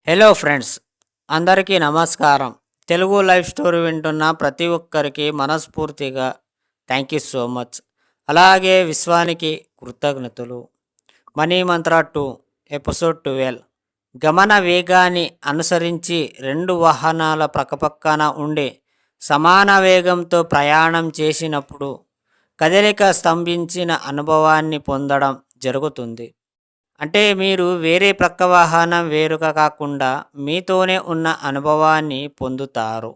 Hello friends, అందరికీ నమస్కారం. Telugu life story వింటున్న ప్రతి ఒక్కరికి మనస్ఫూర్తిగా థ్యాంక్ యూ సో మచ్. అలాగే విశ్వానికి కృతజ్ఞతలు. మనీ మంత్ర 2 ఎపిసోడ్ 12. గమన వేగాన్ని అనుసరించి రెండు వాహనాల పక్కపక్కన ఉండి సమాన వేగంతో ప్రయాణం చేసినప్పుడు కదలిక స్తంభించిన అనుభవాన్ని పొందడం జరుగుతుంది. అంటే మీరు వేరే ప్రక్క వాహనం వేరుగా కాకుండా మీతోనే ఉన్న అనుభవాన్ని పొందుతారు.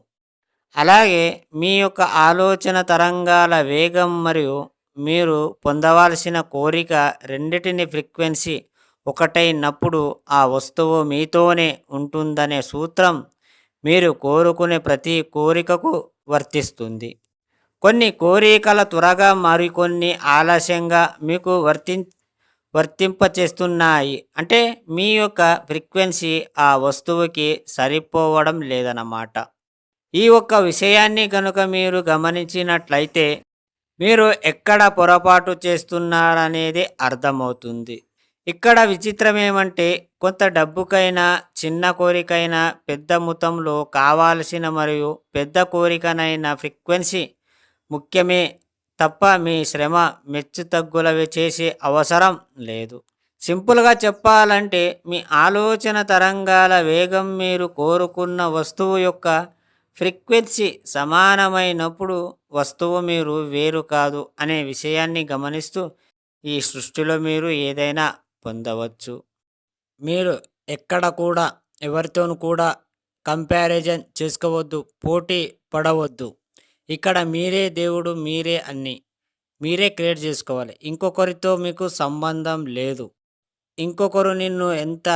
అలాగే మీ యొక్క ఆలోచన తరంగాల వేగం మరియు మీరు పొందవలసిన కోరిక రెండిటిని ఫ్రీక్వెన్సీ ఒకటైనప్పుడు ఆ వస్తువు మీతోనే ఉంటుందనే సూత్రం మీరు కోరుకునే ప్రతి కోరికకు వర్తిస్తుంది. కొన్ని కోరికల త్వరగా మరికొన్ని ఆలస్యంగా మీకు వర్తింపచేస్తున్నాయి. అంటే మీ యొక్క ఫ్రీక్వెన్సీ ఆ వస్తువుకి సరిపోవడం లేదన్నమాట. ఈ ఒక్క విషయాన్ని కనుక మీరు గమనించినట్లయితే మీరు ఎక్కడ పొరపాటు చేస్తున్నారనేది అర్థమవుతుంది. ఇక్కడ విచిత్రం ఏమంటే కొంత డబ్బుకైనా, చిన్న కోరికైనా, పెద్ద మొత్తంలో కావాల్సిన మరియు పెద్ద కోరికనైనా ఫ్రీక్వెన్సీ ముఖ్యమే తప్ప మీ శ్రమ మెచ్చుతగ్గులవి చేసే అవసరం లేదు. సింపుల్గా చెప్పాలంటే మీ ఆలోచన తరంగాల వేగం మీరు కోరుకున్న వస్తువు యొక్క ఫ్రీక్వెన్సీ సమానమైనప్పుడు వస్తువు మీరు వేరు కాదు అనే విషయాన్ని గమనిస్తూ ఈ సృష్టిలో మీరు ఏదైనా పొందవచ్చు. మీరు ఎక్కడ కూడా ఎవరితోనూ కూడా కంపారిజన్ చేసుకోవద్దు, పోటీ పడవద్దు. ఇక్కడ మీరే దేవుడు, మీరే అన్నీ. మీరే క్రియేట్ చేసుకోవాలి. ఇంకొకరితో మీకు సంబంధం లేదు. ఇంకొకరు నిన్ను ఎంత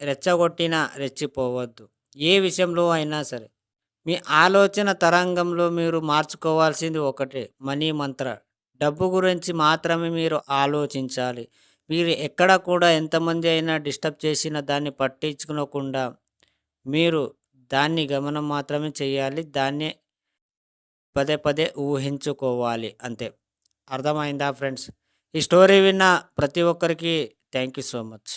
రెచ్చగొట్టినా రెచ్చిపోవద్దు. ఏ విషయంలో అయినా సరే. మీ ఆలోచన తరంగంలో మీరు మార్చుకోవాల్సింది ఒకటే, మనీ మంత్ర. డబ్బు గురించి మాత్రమే మీరు ఆలోచించాలి. మీరు ఎక్కడ కూడా ఎంతమంది అయినా డిస్టర్బ్ చేసినా దాన్ని పట్టించుకోకుండా మీరు దాన్ని గమనం మాత్రమే చేయాలి. దాన్నే పదే పదే ఊహించుకోవాలి అంతే. అర్థమైందా ఫ్రెండ్స్? ఈ స్టోరీ విన్న ప్రతి ఒక్కరికి థ్యాంక్ యూ సో మచ్.